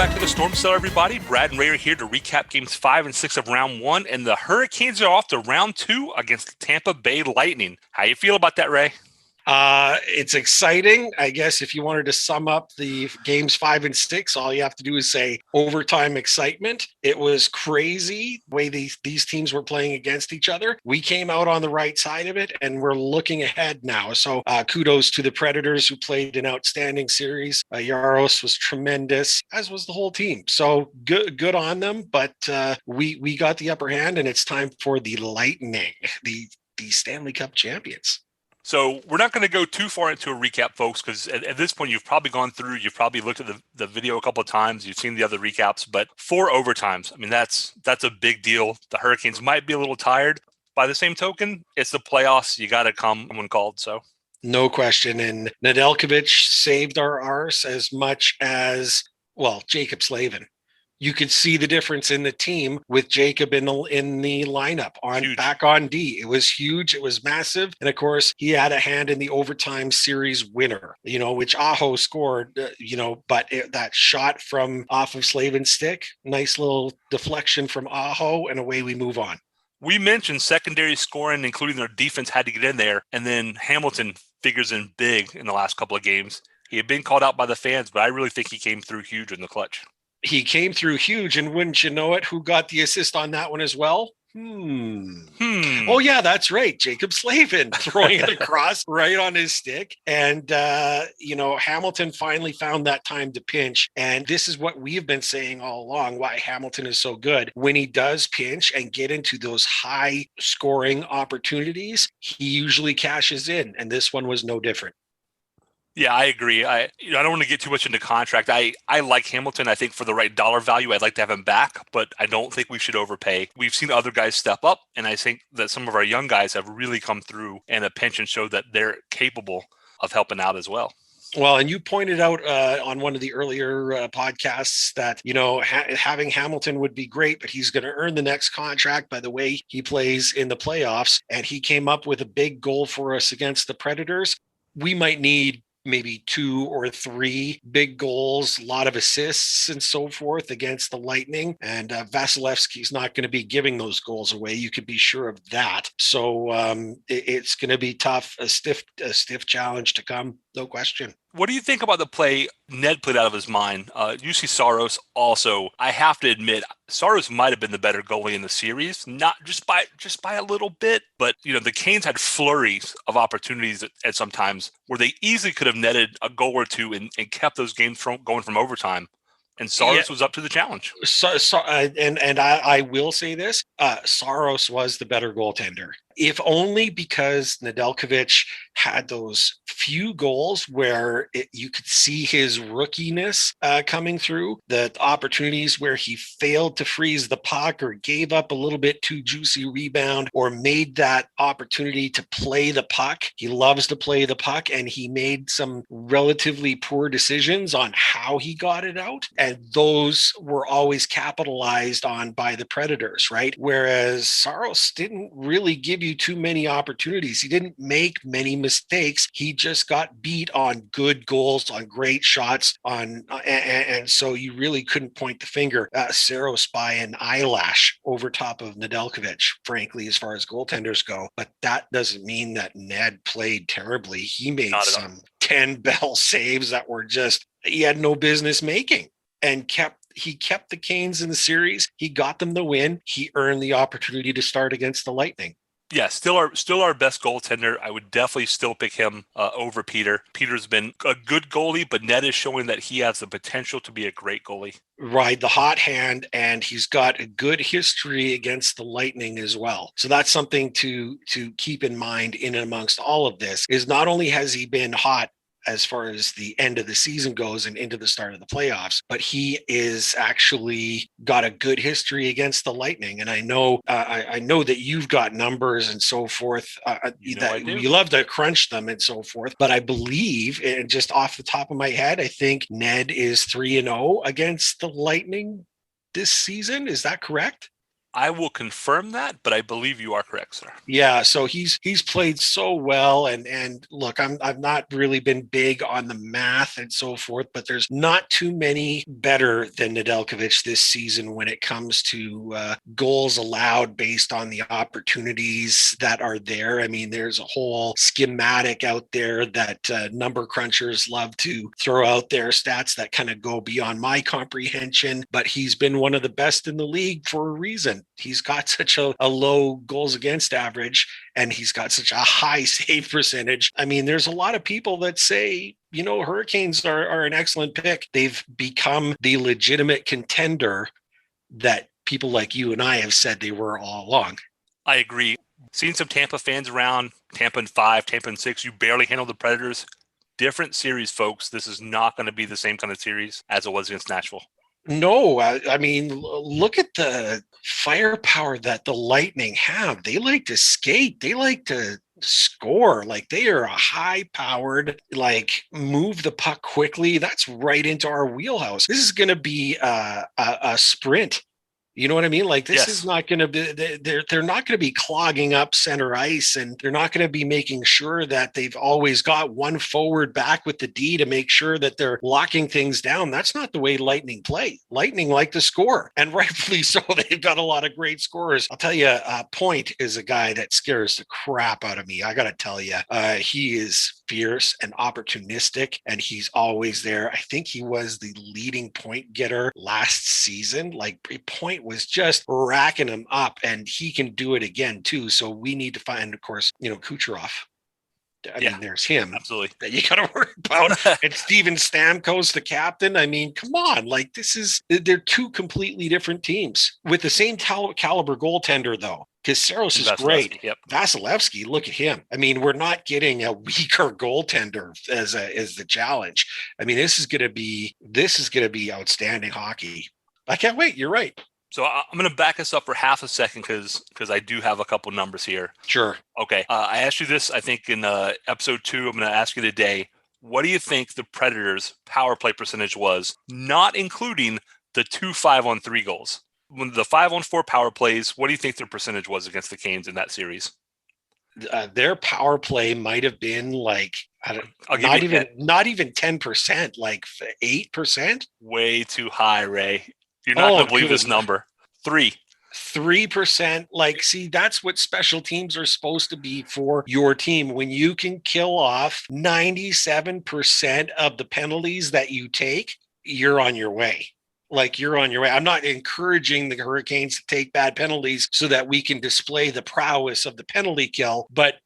back to the Storm Cellar, everybody. Brad and Ray are here to recap games 5 and 6 of round 1, and the Hurricanes are off to round 2 against the Tampa Bay Lightning. How you feel about that, Ray? It's exciting. I guess if you wanted to sum up the games 5 and 6, all you have to do is say overtime excitement. It was crazy the way these teams were playing against each other. We came out on the right side of it, and we're looking ahead now. So kudos to the Predators, who played an outstanding series. Yaros was tremendous, as was the whole team. So good on them. But we got the upper hand, and it's time for the Lightning, the Stanley Cup champions. So we're not going to go too far into a recap, folks, because at this point you've probably gone through, you've probably looked at the video a couple of times, you've seen the other recaps, but 4 overtimes, I mean, that's a big deal. The Hurricanes might be a little tired. By the same token, it's the playoffs. You got to come when called, so. No question. And Nedeljkovic saved our arse as much as, Jacob Slavin. You could see the difference in the team with Jacob in the lineup back on D. It was huge. It was massive. And of course, he had a hand in the overtime series winner, which Aho scored, but that shot from off of Slavin's stick, nice little deflection from Aho, and away we move on. We mentioned secondary scoring, including their defense had to get in there. And then Hamilton figures in big in the last couple of games. He had been called out by the fans, but I really think he came through huge in the clutch. He came through huge, and wouldn't you know it, who got the assist on that one as well? Oh, yeah, that's right. Jacob Slavin throwing it across right on his stick. And, Hamilton finally found that time to pinch. And this is what we've been saying all along, why Hamilton is so good. When he does pinch and get into those high scoring opportunities, he usually cashes in. And this one was no different. Yeah, I agree. I don't want to get too much into contract. I like Hamilton. I think for the right dollar value, I'd like to have him back, but I don't think we should overpay. We've seen other guys step up, and I think that some of our young guys have really come through in a pinch and showed that they're capable of helping out as well. Well, and you pointed out on one of the earlier podcasts that, having Hamilton would be great, but he's going to earn the next contract by the way he plays in the playoffs. And he came up with a big goal for us against the Predators. We might need maybe 2 or 3 big goals, a lot of assists and so forth against the Lightning. And Vasilevsky's not going to be giving those goals away. You could be sure of that. So it's going to be tough, a stiff challenge to come, no question. What do you think about the play Ned put out of his mind? You see Saros also. I have to admit, Saros might have been the better goalie in the series, not just by a little bit. But the Canes had flurries of opportunities at some times where they easily could have netted a goal or two and kept those games going from overtime. And Saros was up to the challenge. I will say this: Saros was the better goaltender, if only because Nedeljkovic had those few goals where you could see his rookiness coming through, the opportunities where he failed to freeze the puck or gave up a little bit too juicy rebound or made that opportunity to play the puck. He loves to play the puck, and he made some relatively poor decisions on how he got it out. And those were always capitalized on by the Predators, right? Whereas Saros didn't really give you too many opportunities. He didn't make many mistakes. He just got beat on good goals, on great shots, and so you really couldn't point the finger at Saros by an eyelash over top of Nedeljkovic, frankly, as far as goaltenders go. But that doesn't mean that Ned played terribly. He made some 10 bell saves that were just, he had no business making, and he kept the Canes in the series. He got them the win. He earned the opportunity to start against the Lightning. Yeah, still our best goaltender. I would definitely still pick him over Peter. Peter's been a good goalie, but Ned is showing that he has the potential to be a great goalie. Ride the hot hand, and he's got a good history against the Lightning as well. So that's something to keep in mind in and amongst all of this, is not only has he been hot as far as the end of the season goes and into the start of the playoffs, but he is actually got a good history against the Lightning. And I know that you've got numbers and so forth that you love to crunch them and so forth. But I believe, and just off the top of my head, I think Ned is 3-0 against the Lightning this season. Is that correct? I will confirm that, but I believe you are correct, sir. Yeah, so he's played so well, and look, I've not really been big on the math and so forth, but there's not too many better than Nedeljkovic this season when it comes to goals allowed based on the opportunities that are there. I mean, there's a whole schematic out there that number crunchers love to throw out there, stats that kind of go beyond my comprehension, but he's been one of the best in the league for a reason. He's got such a low goals against average, and he's got such a high save percentage. I mean, there's a lot of people that say, Hurricanes are an excellent pick. They've become the legitimate contender that people like you and I have said they were all along. I agree. Seeing some Tampa fans around, Tampa in 5, Tampa in 6, you barely handled the Predators. Different series, folks. This is not going to be the same kind of series as it was against Nashville. No, I mean, look at the firepower that the Lightning have. They like to skate. They like to score. Like they are a high powered, like move the puck quickly. That's right into our wheelhouse. This is going to be a sprint. You know what I mean? Like this is Yes. not going to be, they're not going to be clogging up center ice, and they're not going to be making sure that they've always got one forward back with the D to make sure that they're locking things down. That's not the way Lightning play. Lightning like to score, and rightfully so. They've got a lot of great scorers. I'll tell you, Point is a guy that scares the crap out of me. I got to tell you, he is fierce and opportunistic, and he's always there. I think he was the leading point getter last season. Like Point was just racking him up, and he can do it again too. So we need to find, of course, Kucherov. I mean, there's him absolutely that you got to worry about. And Steven Stamkos, the captain. I mean, come on. Like, they're two completely different teams with the same caliber goaltender, though. Because Saros is great. Yep. Vasilevsky, look at him. I mean, we're not getting a weaker goaltender as the challenge. I mean, this is going to be outstanding hockey. I can't wait. You're right. So I'm going to back us up for half a second because I do have a couple numbers here. Sure. Okay. I asked you this, I think, in episode 2. I'm going to ask you today, what do you think the Predators' power play percentage was, not including the 2 5-on-3 goals? When the 5-on-4 power plays, what do you think their percentage was against the Canes in that series? Their power play might have been like not even 10%, like 8%. Way too high, Ray. You're not going to believe this number. 3%. Like, see, that's what special teams are supposed to be for your team. When you can kill off 97% of the penalties that you take, you're on your way. Like, you're on your way. I'm not encouraging the Hurricanes to take bad penalties so that we can display the prowess of the penalty kill, but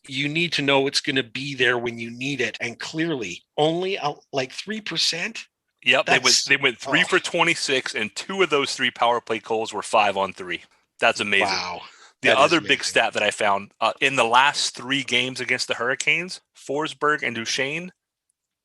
you need to know it's going to be there when you need it. And clearly, only like 3%. Yep, they went 3 for 26, and 2 of those 3 power play goals were 5-on-3. That's amazing. Wow. The other big stat that I found, in the last 3 games against the Hurricanes, Forsberg and Duchesne,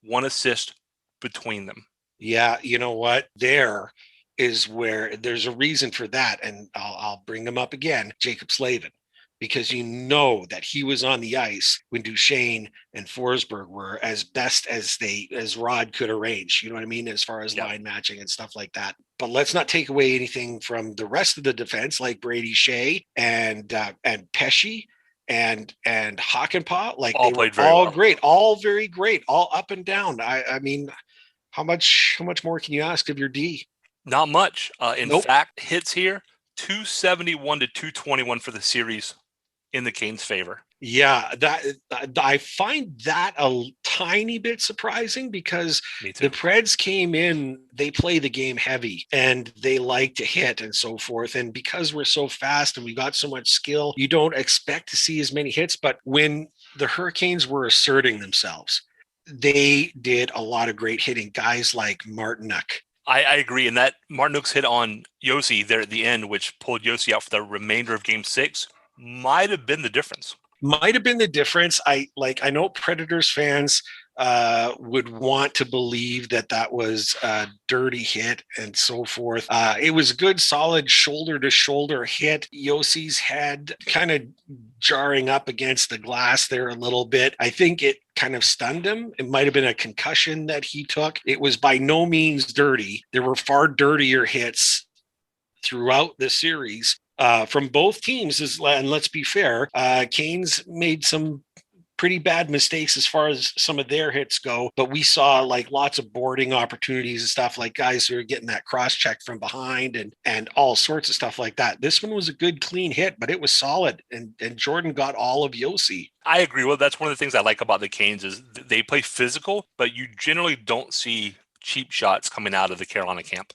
1 assist between them. Yeah, you know what? There is where there's a reason for that, and I'll bring them up again. Jacob Slavin. Because you know that he was on the ice when Duchesne and Forsberg were as best as Rod could arrange. You know what I mean? As far as line matching and stuff like that. But let's not take away anything from the rest of the defense, like Brady Shea and Pesce and Hakanpää. Like all they played were very all well. great, all very great, all up and down. I mean, how much more can you ask of your D? Not much. In fact, hits here, 271 to 221 for the series in the Canes' favor. Yeah, that I find that a tiny bit surprising because the Preds came in, they play the game heavy and they like to hit and so forth. And because we're so fast and we got so much skill, you don't expect to see as many hits. But when the Hurricanes were asserting themselves, they did a lot of great hitting. Guys like Martinook. I agree. And that Martinook's hit on Josi there at the end, which pulled Josi out for the remainder of Game 6, might have been the difference. I know Predators fans would want to believe that was a dirty hit and so forth. It was a good, solid shoulder-to-shoulder hit. Josi's head kind of jarring up against the glass there a little bit. I think it kind of stunned him. It might have been a concussion that he took. It was by no means dirty. There were far dirtier hits throughout the series. from both teams. And let's be fair, Canes made some pretty bad mistakes as far as some of their hits go, but we saw like lots of boarding opportunities and stuff, like guys who are getting that cross check from behind and all sorts of stuff like that. This one was a good clean hit, but it was solid, and Jordan got all of Yossi. I agree. Well, that's one of the things I like about the Canes is they play physical, but you generally don't see cheap shots coming out of the Carolina camp.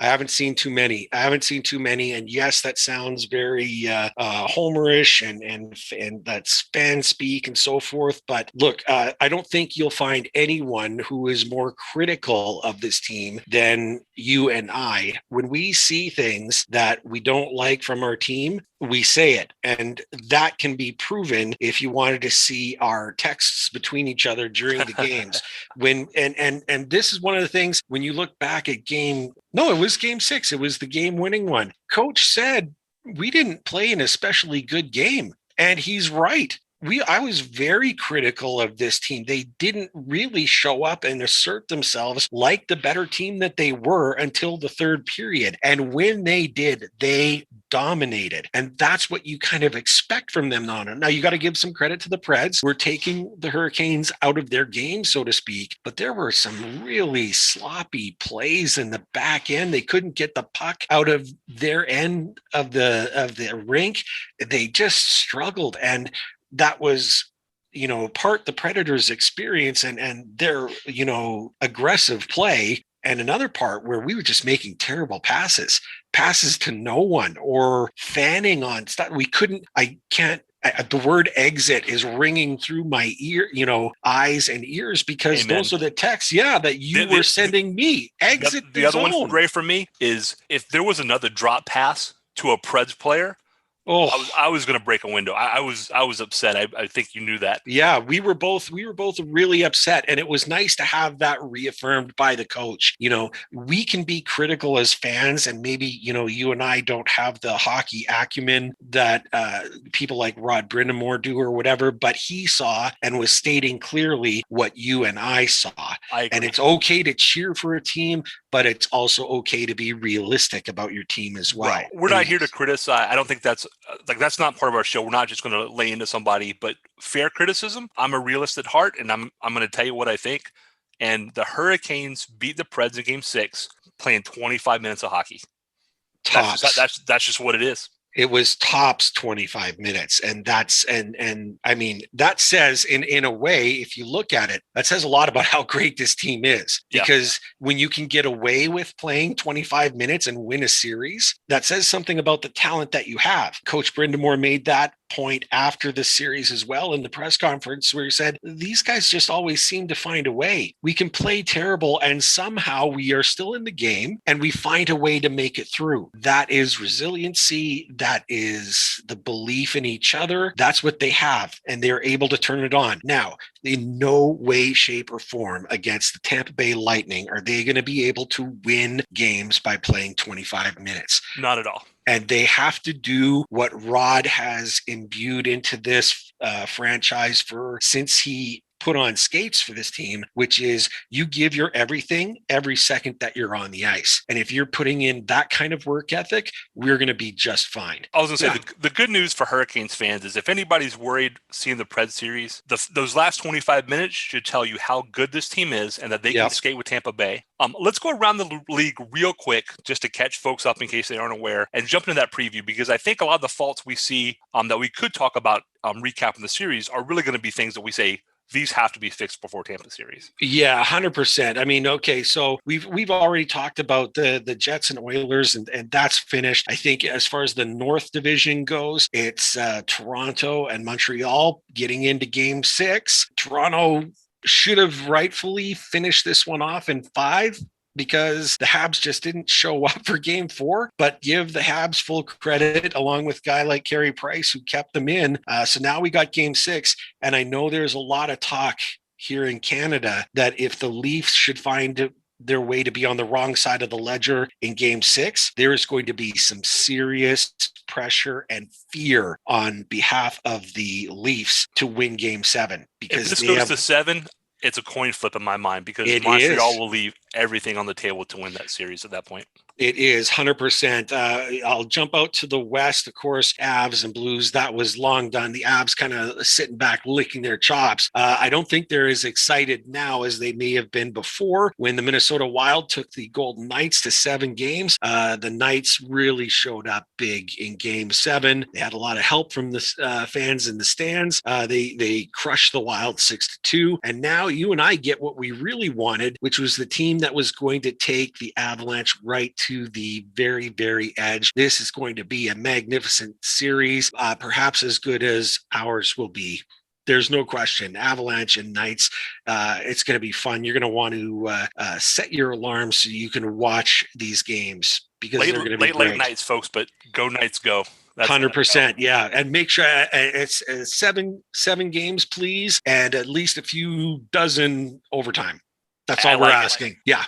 I haven't seen too many. And yes, that sounds very homerish and that's fan speak and so forth. But look, I don't think you'll find anyone who is more critical of this team than you and I. When we see things that we don't like from our team, we say it, and that can be proven if you wanted to see our texts between each other during the games. When and this is one of the things when you look back at it was game 6, it was the game winning one. Coach said we didn't play an especially good game, and he's right. I was very critical of this team. They didn't really show up and assert themselves like the better team that they were until the third period. And when they did, they dominated. And that's what you kind of expect from them now. You got to give some credit to the Preds. We're taking the Hurricanes out of their game, so to speak, but there were some really sloppy plays in the back end. They couldn't get the puck out of their end of the rink. They just struggled, and that was part the Predators' experience and their aggressive play, and another part where we were just making terrible passes to no one or fanning on stuff. The word exit is ringing through my eyes and ears, because Amen. Those are the texts, that you were sending me. Exit the other one, Ray, for me is if there was another drop pass to a Preds player, I was going to break a window. I was upset. I think you knew that. Yeah, we were both really upset, and it was nice to have that reaffirmed by the coach. We can be critical as fans, and maybe you and I don't have the hockey acumen that people like Rod Brindamore do or whatever, but he saw and was stating clearly what you and I saw. And it's okay to cheer for a team, but it's also okay to be realistic about your team as well. Right. We're not here to criticize. I don't think that's not part of our show. We're not just going to lay into somebody, but fair criticism. I'm a realist at heart, and I'm going to tell you what I think. And the Hurricanes beat the Preds in Game 6, playing 25 minutes of hockey. Tops. That's just what it is. It was tops 25 minutes. And I mean, that says in a way, if you look at it, that says a lot about how great this team is, because when you can get away with playing 25 minutes and win a series, that says something about the talent that you have. Coach Brindamore made that point after the series as well in the press conference, where he said, these guys just always seem to find a way. We can play terrible and somehow we are still in the game and we find a way to make it through. That is resiliency. That is the belief in each other. That's what they have, and they're able to turn it on. Now, in no way, shape, or form against the Tampa Bay Lightning are they going to be able to win games by playing 25 minutes. Not at all. And they have to do what Rod has imbued into this franchise since he put on skates for this team, which is you give your everything every second that you're on the ice. And if you're putting in that kind of work ethic, we're going to be just fine. I was going to say, the good news for Hurricanes fans is if anybody's worried seeing the Preds series, those last 25 minutes should tell you how good this team is and that they can skate with Tampa Bay. Let's go around the league real quick just to catch folks up in case they aren't aware and jump into that preview, because I think a lot of the faults we see that we could talk about recapping the series are really going to be things that we say, these have to be fixed before Tampa series. Yeah, 100%. I mean, okay, so we've already talked about the Jets and Oilers, and that's finished. I think as far as the North Division goes, it's Toronto and Montreal getting into Game 6. Toronto should have rightfully finished this one off in 5, because the Habs just didn't show up for Game 4, but give the Habs full credit, along with a guy like Carey Price who kept them in. So now we got Game 6, and I know there's a lot of talk here in Canada that if the Leafs should find their way to be on the wrong side of the ledger in Game 6, there is going to be some serious pressure and fear on behalf of the Leafs to win Game 7. Because if this goes to 7, it's a coin flip in my mind, because Montreal will leave everything on the table to win that series at that point. It is 100%. I'll jump out to the West, of course, Avs and Blues. That was long done. The Avs kind of sitting back, licking their chops. I don't think they're as excited now as they may have been before when the Minnesota Wild took the Golden Knights to 7 games. The Knights really showed up big in Game 7. They had a lot of help from the fans in the stands. They crushed the Wild 6-2. And now you and I get what we really wanted, which was the team that was going to take the Avalanche right to the very, very edge. This is going to be a magnificent series, perhaps as good as ours will be. There's no question. Avalanche and Knights, it's going to be fun. You're going to want to set your alarm so you can watch these games because they're going to be late nights, folks. But go Knights, go! 100%, yeah, and make sure it's seven games, please, and at least a few dozen overtime. That's all we're asking. Yeah.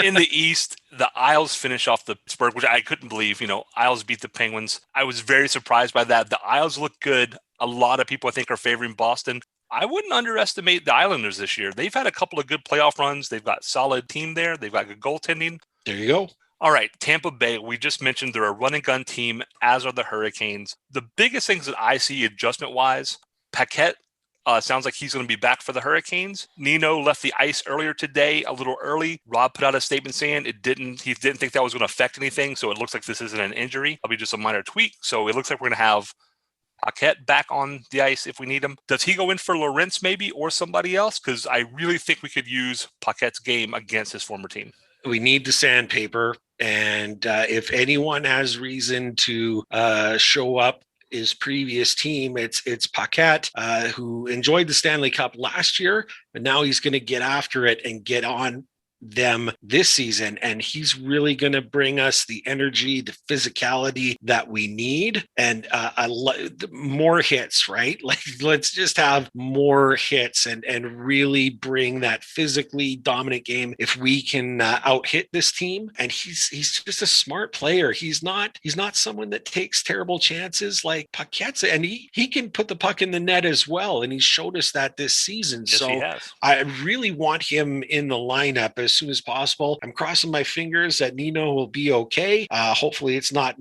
in the East, the Isles finish off the Pittsburgh, which I couldn't believe. Isles beat the Penguins. I was very surprised by that. The Isles look good. A lot of people, I think, are favoring Boston. I wouldn't underestimate the Islanders this year. They've had a couple of good playoff runs. They've got solid team there. They've got good goaltending. There you go. All right, Tampa Bay, we just mentioned they're a run and gun team, as are the Hurricanes. The biggest things that I see adjustment-wise, Paquette sounds like he's going to be back for the Hurricanes. Nino left the ice earlier today, a little early. Rob put out a statement saying he didn't think that was going to affect anything, so it looks like this isn't an injury. It'll be just a minor tweak. So it looks like we're going to have Paquette back on the ice if we need him. Does he go in for Lorentz maybe or somebody else? Because I really think we could use Paquette's game against his former team. We need the sandpaper. And if anyone has reason to show up his previous team, it's Paquette, who enjoyed the Stanley Cup last year, but now he's going to get after it and get on them this season, and he's really going to bring us the energy, the physicality that we need, and more hits, right? Like, let's just have more hits and really bring that physically dominant game. If we can out hit this team, and he's just a smart player. He's not someone that takes terrible chances like Paquette, and he can put the puck in the net as well, and he showed us that this season. Yes, so he has. I really want him in the lineup as soon as possible. I'm crossing my fingers that Nino will be okay. Hopefully it's not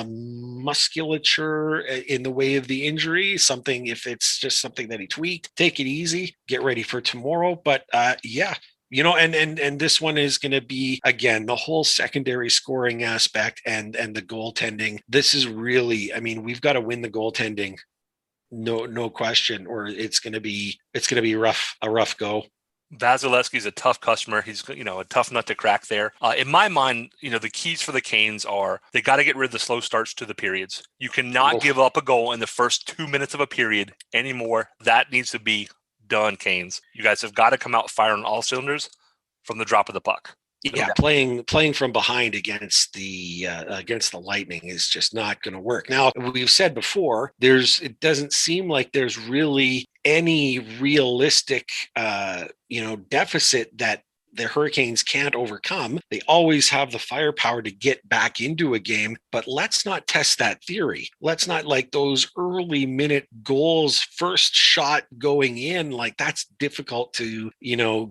musculature in the way of the injury. Something, if it's just something that he tweaked, take it easy, get ready for tomorrow. But yeah, and this one is going to be, again, the whole secondary scoring aspect and the goaltending. This is really, we've got to win the goaltending. No question, or it's going to be a rough go. Vasilevsky's a tough customer. He's, a tough nut to crack there. In my mind, the keys for the Canes are they got to get rid of the slow starts to the periods. You cannot give up a goal in the first 2 minutes of a period anymore. That needs to be done, Canes. You guys have got to come out firing on all cylinders from the drop of the puck. Yeah, playing from behind against the Lightning is just not going to work. Now, we've said before, it doesn't seem like there's really any realistic deficit that the Hurricanes can't overcome. They always have the firepower to get back into a game, but let's not test that theory. Let's not, like, those early minute goals, first shot going in, like, that's difficult to,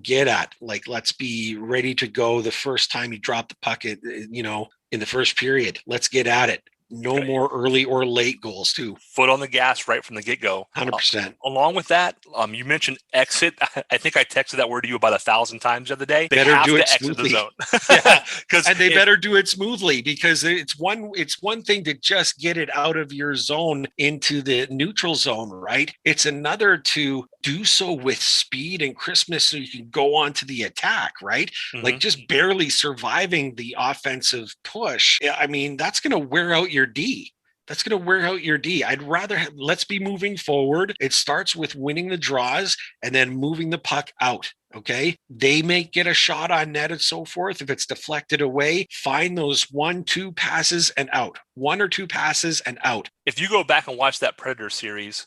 get at. Like, let's be ready to go the first time you drop the puck, in the first period. Let's get at it. No more early or late goals, too. Foot on the gas right from the get-go. 100%. Along with that, you mentioned exit. I think I texted that word to you about 1,000 times the other day. They better do it smoothly. Exit the zone. Yeah, and they better do it smoothly, because it's one thing to just get it out of your zone into the neutral zone, right? It's another to do so with speed and crispness so you can go on to the attack, right? Mm-hmm. Like, just barely surviving the offensive push. That's going to wear out your D. I'd rather let's be moving forward. It starts with winning the draws and then moving the puck out. Okay. They may get a shot on net and so forth. If it's deflected away, find those 1-2 passes and out. 1 or 2 passes and out. If you go back and watch that Predator series,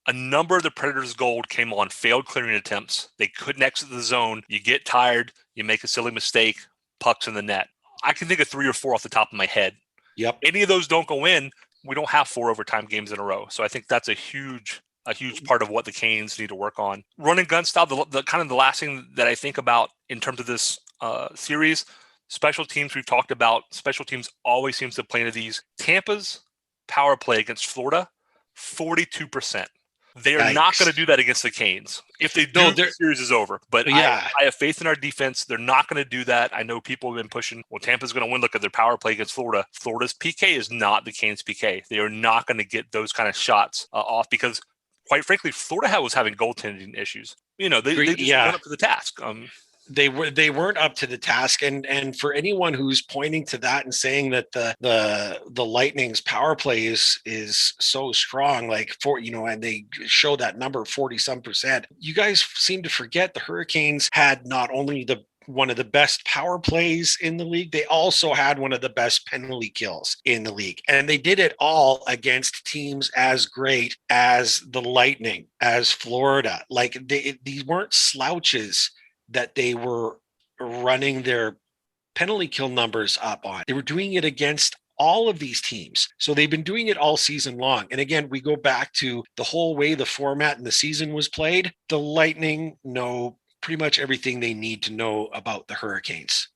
a number of the Predators' gold came on failed clearing attempts. They couldn't exit the zone. You get tired, you make a silly mistake, pucks in the net. I can think of 3 or 4 off the top of my head. Yep. Any of those don't go in, we don't have 4 overtime games in a row. So I think that's a huge part of what the Canes need to work on. Run and gun style, the kind of the last thing that I think about in terms of this series. Special teams we've talked about. Special teams always seems to play into these. Tampa's power play against Florida, 42%. They are not going to Yikes. do that against the Canes. If they No, do, the they're series is over. But yeah. I have faith in our defense. They're not going to do that. I know people have been pushing, well, Tampa's going to win. Look at their power play against Florida. Florida's PK is not the Canes' PK. They are not going to get those kind of shots off because, quite frankly, Florida was having goaltending issues. They just Yeah. weren't up to the task. They weren't up to the task, and for anyone who's pointing to that and saying that the Lightning's power play is so strong, like and they show that number 40 some percent, you guys seem to forget the Hurricanes had not only the one of the best power plays in the league, they also had one of the best penalty kills in the league. And they did it all against teams as great as the Lightning, as Florida. Like these weren't slouches that they were running their penalty kill numbers up on. They were doing it against all of these teams. So they've been doing it all season long. And again, we go back to the whole way the format and the season was played. The Lightning know pretty much everything they need to know about the Hurricanes.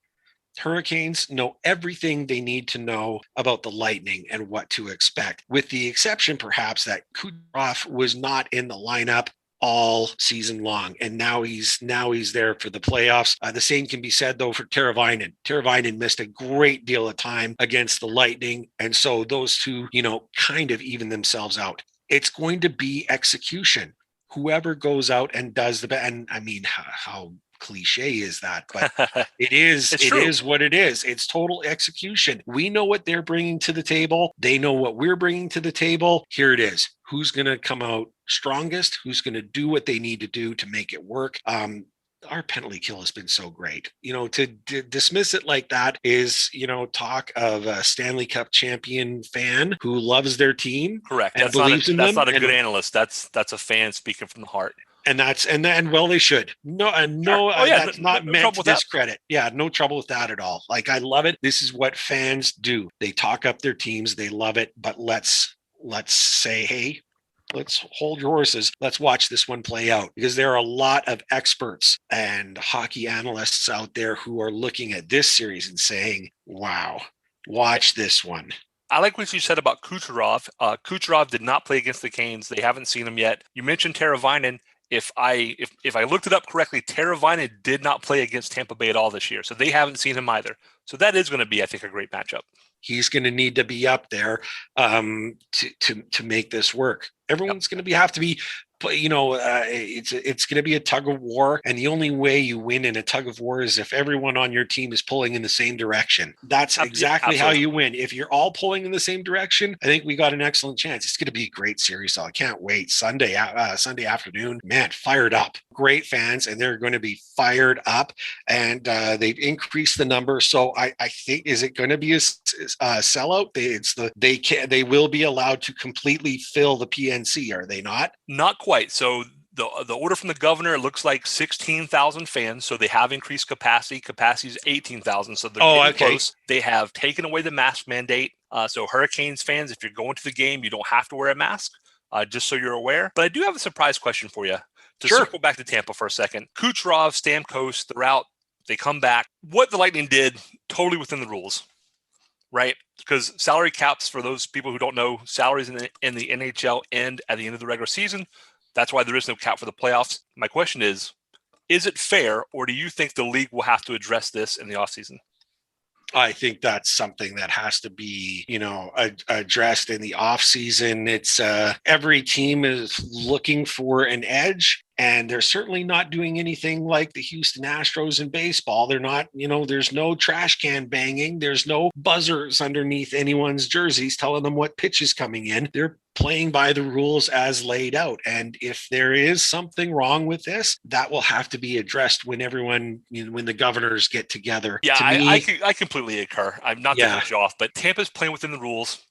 Hurricanes know everything they need to know about the Lightning and what to expect, with the exception perhaps that Kucherov was not in the lineup all season long, and now he's there for the playoffs. The same can be said though for Teravainen. Teravainen missed a great deal of time against the Lightning, and so those two, kind of even themselves out. It's going to be execution. Whoever goes out and does and I mean, how cliche is that? But it is It's it true. is what it is. It's total execution. We know what they're bringing to the table. They know what we're bringing to the table. Here it is. Who's going to come out strongest? Who's going to do what they need to do to make it work? Our penalty kill has been so great. To dismiss it like that is, talk of a Stanley Cup champion fan who loves their team Correct. and believes in That's them. not a good And analyst. That's a fan speaking from the heart. well, they should. No, and Sure. no, Oh yeah, that's not no meant trouble to with that. discredit. Yeah, no trouble with that at all. Like, I love it. This is what fans do. They talk up their teams. They love it. But let's say, hey, let's hold your horses. Let's watch this one play out, because there are a lot of experts and hockey analysts out there who are looking at this series and saying, wow, watch this one. I like what you said about Kucherov. Kucherov did not play against the Canes. They haven't seen him yet. You mentioned Teravainen. If I looked it up correctly, Teravainen did not play against Tampa Bay at all this year, so they haven't seen him either. So that is going to be, I think, a great matchup. He's going to need to be up there to make this work. Yep. Everyone's going to have to be, it's going to be a tug of war, and the only way you win in a tug of war is if everyone on your team is pulling in the same direction. That's exactly how you win. If you're all pulling in the same direction, I think we got an excellent chance. It's going to be a great series, so I can't wait. Sunday afternoon, man, fired up. Great fans, and they're going to be fired up, and they've increased the number. So I think, is it going to be a sellout? They will be allowed to completely fill the PNC, are they not? Not quite. So the order from the governor, it looks like 16,000 fans. So they have increased capacity. Capacity is 18,000. So they're getting close. They have taken away the mask mandate. So Hurricanes fans, if you're going to the game, you don't have to wear a mask, just so you're aware. But I do have a surprise question for you. To circle back to Tampa for a second. Kucherov, Stamkos, they're out. They come back. What the Lightning did, totally within the rules, right? Because salary caps, for those people who don't know, salaries in the NHL end at the end of the regular season. That's why there is no cap for the playoffs. My question is it fair, or do you think the league will have to address this in the offseason? I think that's something that has to be, addressed in the offseason. It's every team is looking for an edge, and they're certainly not doing anything like the Houston Astros in baseball. They're not, there's no trash can banging. There's no buzzers underneath anyone's jerseys telling them what pitch is coming in. They're playing by the rules as laid out. And if there is something wrong with this, that will have to be addressed when when the governors get together. Yeah, I completely concur. I'm not to cut you off, but Tampa's playing within the rules.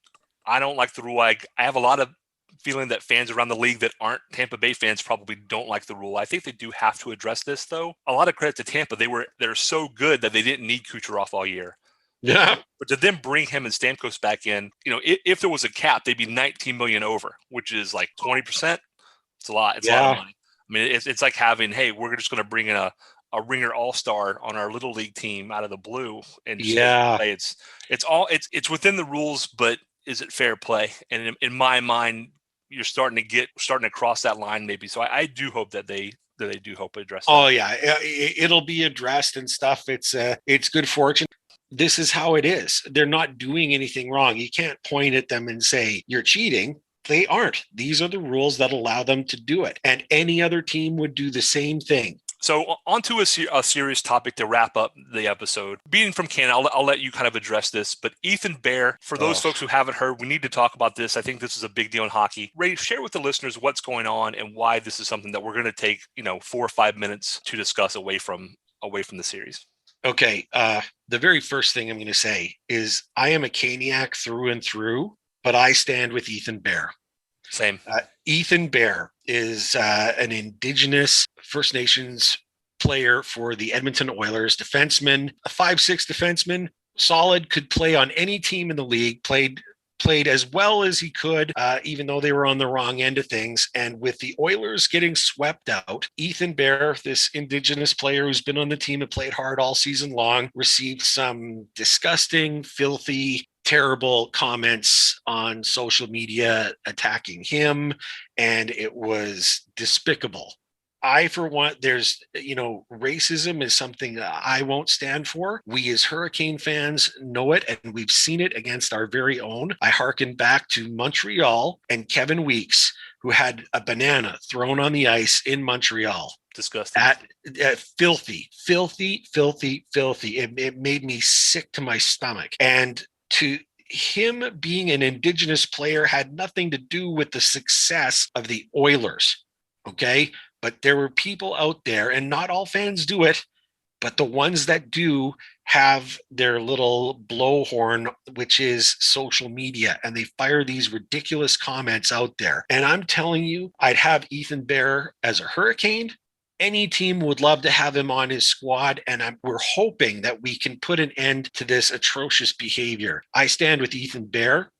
I don't like the rule. I have a lot of feeling that fans around the league that aren't Tampa Bay fans probably don't like the rule. I think they do have to address this, though. A lot of credit to Tampa. They're so good that they didn't need Kucherov all year. Yeah. But to then bring him and Stamkos back in, if there was a cap, they'd be 19 million over, which is like 20%. It's a lot. It's a lot of money. I mean, it's like having, hey, we're just going to bring in a a ringer all-star on our little league team out of the blue and just make Yeah. play. It's within the rules, but is it fair play? And in my mind, you're starting to cross that line maybe. So I do hope that they do hope to address that. Oh yeah, it'll be addressed and stuff. It's good fortune. This is how it is. They're not doing anything wrong. You can't point at them and say you're cheating. They aren't. These are the rules that allow them to do it. And any other team would do the same thing. So on to a serious topic to wrap up the episode. Being from Canada, I'll let you kind of address this, but Ethan Bear, for those folks who haven't heard, we need to talk about this. I think this is a big deal in hockey. Ray, share with the listeners what's going on and why this is something that we're going to take, 4 or 5 minutes to discuss away from the series. Okay. The very first thing I'm going to say is I am a Caniac through and through, but I stand with Ethan Bear. Same. Ethan Bear is an Indigenous First Nations player for the Edmonton Oilers, defenseman, a 5'6" defenseman, solid, could play on any team in the league, played as well as he could, even though they were on the wrong end of things. And with the Oilers getting swept out, Ethan Bear, this Indigenous player who's been on the team and played hard all season long, received some disgusting, filthy, terrible comments on social media attacking him, and it was despicable. I, for one, racism is something that I won't stand for. We as Hurricane fans know it, and we've seen it against our very own. I hearken back to Montreal and Kevin Weeks, who had a banana thrown on the ice in Montreal. Disgusting. Filthy, filthy, filthy, filthy. It made me sick to my stomach. And to him being an Indigenous player had nothing to do with the success of the Oilers. Okay. But there were people out there, and not all fans do it, but the ones that do have their little blowhorn, which is social media, and they fire these ridiculous comments out there. And I'm telling you, I'd have Ethan Bear as a Hurricane. Any team would love to have him on his squad, and we're hoping that we can put an end to this atrocious behavior. I stand with Ethan Bear.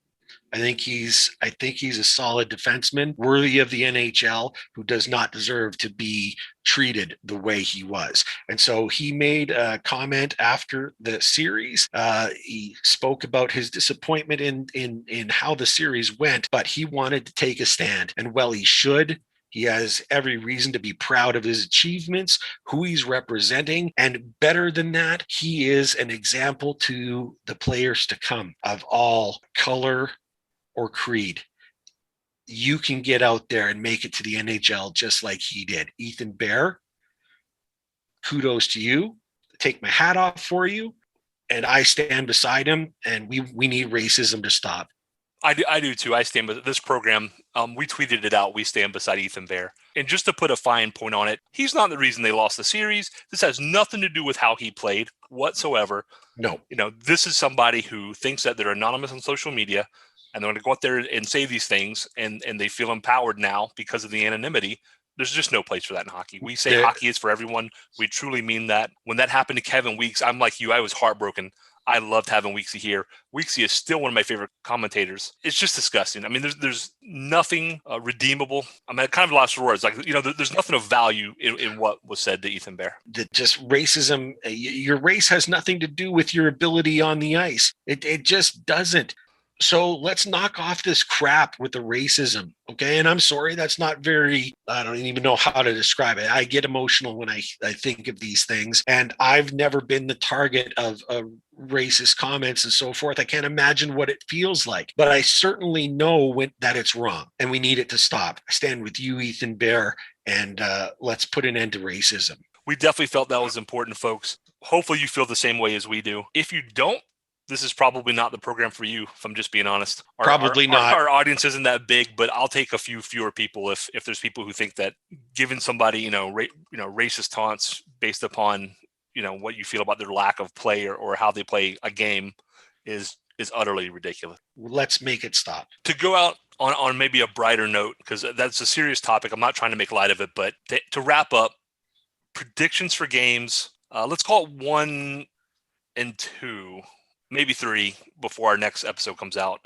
I think he's a solid defenseman, worthy of the NHL, who does not deserve to be treated the way he was. And so he made a comment after the series. He spoke about his disappointment in how the series went, but he wanted to take a stand. And well, he should. He has every reason to be proud of his achievements, who he's representing, and better than that, he is an example to the players to come of all color or creed. You can get out there and make it to the NHL just like he did. Ethan Bear, kudos to you. Take my hat off for you. And I stand beside him, and we need racism to stop. I do too. I stand with this program. We tweeted it out. We stand beside Ethan Bear. And just to put a fine point on it, he's not the reason they lost the series. This has nothing to do with how he played whatsoever. No. This is somebody who thinks that they're anonymous on social media, and they're going to go out there and say these things, and they feel empowered now because of the anonymity. There's just no place for that in hockey. We say hockey is for everyone. We truly mean that. When that happened to Kevin Weeks, I'm like you. I was heartbroken. I loved having Weeksy here. Weeksy is still one of my favorite commentators. It's just disgusting. I mean, there's nothing redeemable. I mean, I kind of lost for words. Like, there's nothing of value in what was said to Ethan Bear. Just racism. Your race has nothing to do with your ability on the ice. It just doesn't. So let's knock off this crap with the racism. Okay. And I'm sorry, that's not I don't even know how to describe it. I get emotional when I think of these things. And I've never been the target of racist comments and so forth. I can't imagine what it feels like, but I certainly know that it's wrong and we need it to stop. I stand with you, Ethan Bear, and let's put an end to racism. We definitely felt that was important, folks. Hopefully you feel the same way as we do. If you don't, this is probably not the program for you, if I'm just being honest. Probably not. Our audience isn't that big, but I'll take a few fewer people if there's people who think that giving somebody, racist taunts based upon, what you feel about their lack of play or how they play a game is utterly ridiculous. Let's make it stop. To go out on maybe a brighter note, because that's a serious topic. I'm not trying to make light of it, but to wrap up, predictions for games. Let's call it 1 and 2. Maybe 3 before our next episode comes out.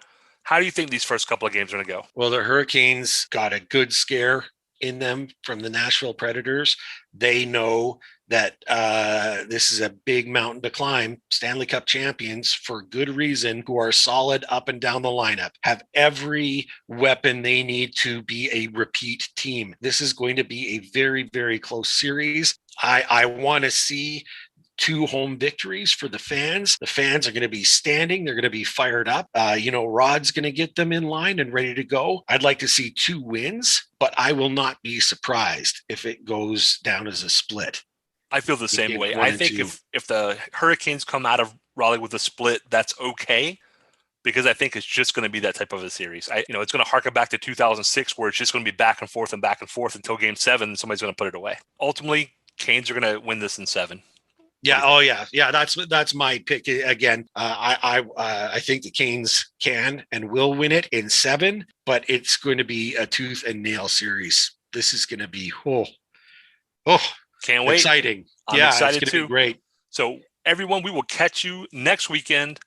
How do you think these first couple of games are going to go? Well, the Hurricanes got a good scare in them from the Nashville Predators. They know that this is a big mountain to climb. Stanley Cup champions, for good reason, who are solid up and down the lineup, have every weapon they need to be a repeat team. This is going to be a very, very close series. I want to see two home victories for the fans. The fans are going to be standing. They're going to be fired up. Rod's going to get them in line and ready to go. I'd like to see two wins, but I will not be surprised if it goes down as a split. I feel the same way. One I and think two. if the Hurricanes come out of Raleigh with a split, that's okay, because I think it's just going to be that type of a series. It's going to harken back to 2006, where it's just going to be back and forth until Game 7, and somebody's going to put it away. Ultimately, Canes are going to win this in 7. Yeah. Oh, yeah. Yeah. That's my pick again. I think the Canes can and will win it in 7, but it's going to be a tooth and nail series. This is going to be Can't wait. exciting. I'm Yeah, it's excited going to too. be great. So everyone, we will catch you next weekend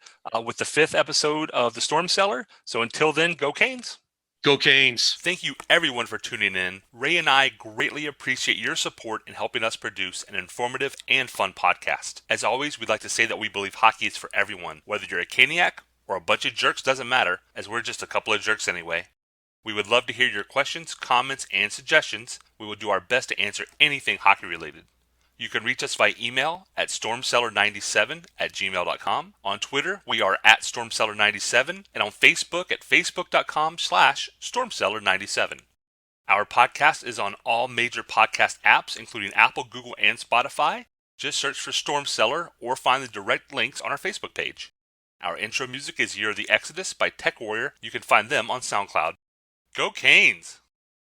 with the 5th episode of the Storm Cellar. So until then, go Canes. Go Canes. Thank you everyone for tuning in. Ray and I greatly appreciate your support in helping us produce an informative and fun podcast. As always, we'd like to say that we believe hockey is for everyone. Whether you're a Caniac or a bunch of jerks, doesn't matter, as we're just a couple of jerks anyway. We would love to hear your questions, comments, and suggestions. We will do our best to answer anything hockey related. You can reach us via email at stormcellar97@gmail.com. On Twitter, we are at stormcellar97, and on Facebook at facebook.com/stormcellar97. Our podcast is on all major podcast apps, including Apple, Google, and Spotify. Just search for Storm Cellar or find the direct links on our Facebook page. Our intro music is Year of the Exodus by Tech Warrior. You can find them on SoundCloud. Go Canes!